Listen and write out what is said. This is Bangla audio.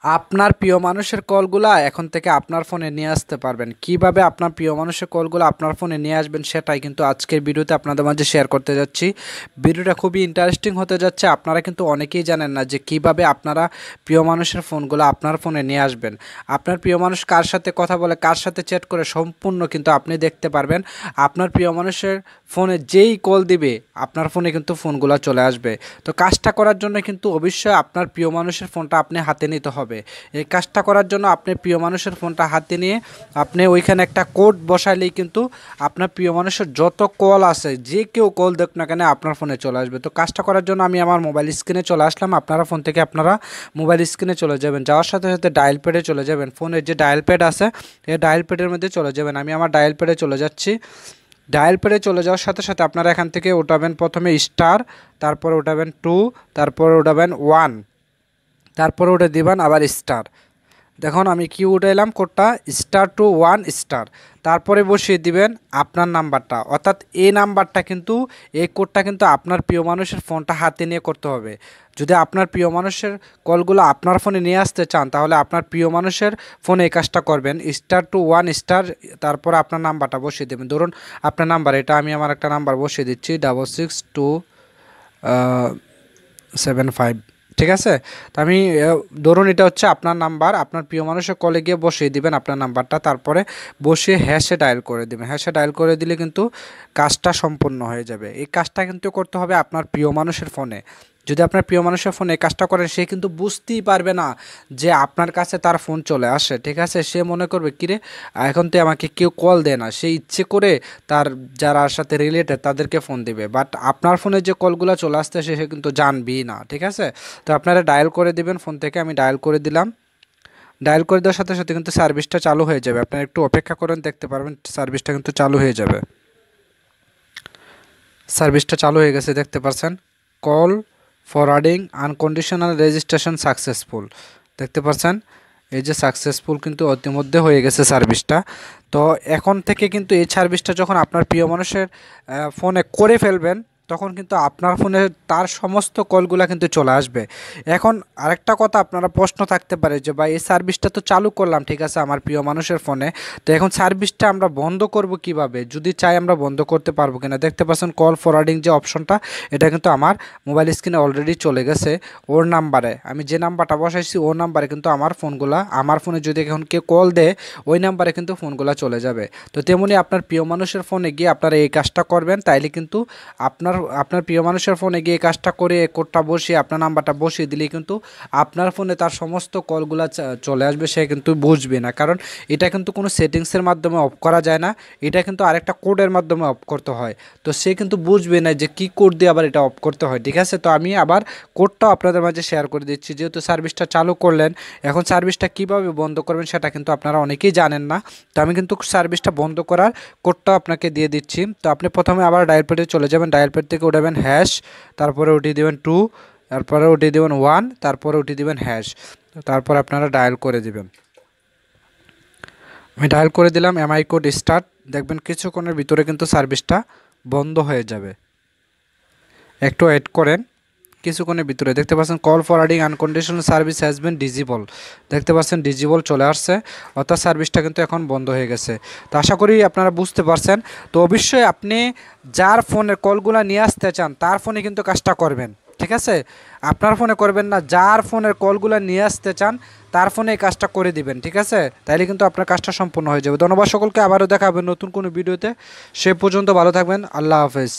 আপনার প্রিয় মানুষের কলগুলা এখন থেকে আপনার ফোনে নিয়ে আসতে পারবেন। কিভাবে আপনার প্রিয় মানুষের কলগুলো আপনার ফোনে নিয়ে আসবেন সেটাই কিন্তু আজকের ভিডিওতে আপনাদের মাঝে শেয়ার করতে যাচ্ছি। ভিডিওটা খুবই ইন্টারেস্টিং হতে যাচ্ছে। আপনারা কিন্তু অনেকেই জানেন না যে কিভাবে আপনারা প্রিয় মানুষের ফোনগুলো আপনার ফোনে নিয়ে আসবেন। আপনার প্রিয় মানুষ কার সাথে কথা বলে, কার সাথে চ্যাট করে সম্পূর্ণ কিন্তু আপনি দেখতে পারবেন। আপনার প্রিয় মানুষের ফোনে যেই কল দিবে আপনার ফোনে কিন্তু ফোনগুলো চলে আসবে। তো কাজটা করার জন্য কিন্তু অবশ্যই আপনার প্রিয় মানুষের ফোনটা আপনি হাতে নিতে হবে। এই কাজটা করার জন্য আপনি প্রিয় মানুষের ফোনটা হাতে নিয়ে আপনি ওইখানে একটা কোড বসাইলেই কিন্তু আপনার প্রিয় মানুষের যত কল আছে, যে কেউ কল দেখ না কেন আপনার ফোনে চলে আসবে। তো কাজটা করার জন্য আমি আমার মোবাইল স্ক্রিনে চলে আসলাম। আপনারা ফোন থেকে আপনারা মোবাইল স্ক্রিনে চলে যাবেন, যাওয়ার সাথে সাথে ডায়াল প্যাডে চলে যাবেন। ফোনের যে ডায়াল প্যাড আছে এই ডায়াল প্যাডের মধ্যে চলে যাবেন। আমি আমার ডায়াল প্যাডে চলে যাচ্ছি। ডায়াল প্যাডে চলে যাওয়ার সাথে সাথে আপনারা এখান থেকে উঠাবেন প্রথমে স্টার, তারপরে উঠাবেন 2, তারপরে উঠাবেন 1, তারপরে উঠে দিবেন আবার স্টার। দেখুন আমি কি উঠাইলাম কোডটা, *2 1*, তারপরে বসিয়ে দিবেন আপনার নাম্বারটা, অর্থাৎ এই নাম্বারটা কিন্তু এই কোডটা কিন্তু আপনার প্রিয় মানুষের ফোনটা হাতে নিয়ে করতে হবে। যদি আপনার প্রিয় মানুষের কলগুলো আপনার ফোনে নিয়ে আসতে চান তাহলে আপনার প্রিয় মানুষের ফোনে এই কাজটা করবেন, *2 1*, তারপরে আপনার নাম্বারটা বসিয়ে দেবেন। ধরুন আপনার নাম্বার, এটা আমি আমার একটা নাম্বার বসিয়ে দিচ্ছি 662775, ঠিক আছে। তো আমি ধরুন এটা হচ্ছে আপনার নাম্বার, আপনার প্রিয় মানুষের কলে গিয়ে বসিয়ে দিবেন আপনার নাম্বারটা, তারপরে বসিয়ে হ্যাশে ডায়াল করে দিবেন। হ্যাশে ডায়াল করে দিলে কিন্তু কাজটা সম্পূর্ণ হয়ে যাবে। এই কাজটা কিন্তু করতে হবে আপনার প্রিয় মানুষের ফোনে। যদি আপনার প্রিয় মানুষের ফোনে এই কাজটা করেন সে কিন্তু বুঝতেই পারবে না যে আপনার কাছে তার ফোন চলে আসে, ঠিক আছে। সে মনে করবে কিরে এখন তো আমাকে কেউ কল দেয় না, সে ইচ্ছে করে তার যারা সাথে রিলেটেড তাদেরকে ফোন দিবে, বাট আপনার ফোনে যে কলগুলো চলে আসতে সে কিন্তু জানবেই না, ঠিক আছে। তো আপনারা ডায়াল করে দিবেন ফোন থেকে। আমি ডায়াল করে দিলাম। ডায়াল করে দেওয়ার সাথে সাথে কিন্তু সার্ভিসটা চালু হয়ে যাবে। আপনারা একটু অপেক্ষা করেন, দেখতে পারবেন সার্ভিসটা কিন্তু চালু হয়ে যাবে। সার্ভিসটা চালু হয়ে গেছে, দেখতে পাচ্ছেন। Call forwarding unconditional registration successful, দেখতে পাচ্ছেন এই যে সাকসেসফুল কিন্তু ইতিমধ্যে হয়ে গেছে সার্ভিসটা। তো এখন থেকে কিন্তু এই সার্ভিসটা যখন আপনার প্রিয় মানুষের ফোনে করে ফেলবেন তখন কিন্তু আপনার ফোনে তার সমস্ত কলগুলো কিন্তু চলে আসবে। এখন আরেকটা কথা আপনারা প্রশ্ন থাকতে পারে যে ভাই এই সার্ভিসটা তো চালু করলাম, ঠিক আছে, আমার প্রিয় মানুষের ফোনে, তো এখন সার্ভিসটা আমরা বন্ধ করব কিভাবে, যদি চাই আমরা বন্ধ করতে পারবো কিনা। দেখতে পাচ্ছেন কল ফরওয়ার্ডিং যে অপশনটা এটা কিন্তু আমার মোবাইল স্ক্রিনে অলরেডি চলে গেছে। ওর নাম্বারে আমি যে নাম্বারটা বসাইছি ওর নাম্বারে কিন্তু আমার ফোনে যদি এখন কেউ কল দেয় ওই নাম্বারে কিন্তু ফোনগুলো চলে যাবে। তো তেমনি আপনার প্রিয় মানুষের ফোনে গিয়ে আপনারা এই কাজটা করবেন, তাইলে কিন্তু আপনার প্রিয় মানুষের ফোনে গিয়ে এই কাজটা করে কোডটা বসিয়ে আপনার নাম্বারটা বসিয়ে দিলেই কিন্তু আপনার ফোনে তার সমস্ত কলগুলো চলে আসবে। সে কিন্তু বুঝবে না, কারণ এটা কিন্তু কোনো সেটিংসের মাধ্যমে অফ করা যায় না, এটা কিন্তু আরেকটা কোডের মাধ্যমে অফ করতে হয়। তো সে কিন্তু বুঝবে না যে কি কোড দিয়ে আবার এটা অফ করতে হয়, ঠিক আছে। তো আমি আবার কোডটাও আপনাদের মাঝে শেয়ার করে দিচ্ছি। যেহেতু সার্ভিসটা চালু করলেন, এখন সার্ভিসটা কিভাবে বন্ধ করবেন সেটা কিন্তু আপনারা অনেকেই জানেন না। তো আমি কিন্তু সার্ভিসটা বন্ধ করার কোডটাও আপনাকে দিয়ে দিচ্ছি। তো আপনি প্রথমে আবার ডায়াল প্যাডে চলে যাবেন, ডায়াল প্যাড থেকে উঠাবেন হ্যাশ, তারপরে উঠিয়ে দেবেন 2, তারপরে উঠিয়ে দেবেন 1, তারপরে উঠিয়ে দেবেন হ্যাশ, তারপর আপনারা ডায়াল করে দিবেন। আমি ডায়াল করে দিলাম এমআই কোড স্টার্ট। দেখবেন কিছুক্ষণের ভিতরে কিন্তু সার্ভিসটা বন্ধ হয়ে যাবে। একটু ওয়েট করেন, কিছুক্ষণের ভিতরে দেখতে পাচ্ছেন call forwarding unconditional service has been disable, দেখতে পাচ্ছেন ডিজেবল চলে আসছে, অর্থাৎ সার্ভিসটা কিন্তু এখন বন্ধ হয়ে গেছে। তো আশা করি আপনারা বুঝতে পারছেন। তো অবশ্যই আপনি যার ফোনের কলগুলো নিয়ে আসতে চান তার ফোনে কিন্তু কাজটা করবেন, ঠিক আছে। আপনার ফোনে করবেন না, যার ফোনের কলগুলো নিয়ে আসতে চান তার ফোনে এই কাজটা করে দিবেন, ঠিক আছে। তাইলে কিন্তু আপনার কাজটা সম্পূর্ণ হয়ে যাবে। ধন্যবাদ সকলকে, আবারও দেখা হবে নতুন কোনো ভিডিওতে। সে পর্যন্ত ভালো থাকবেন, আল্লাহ হাফেজ।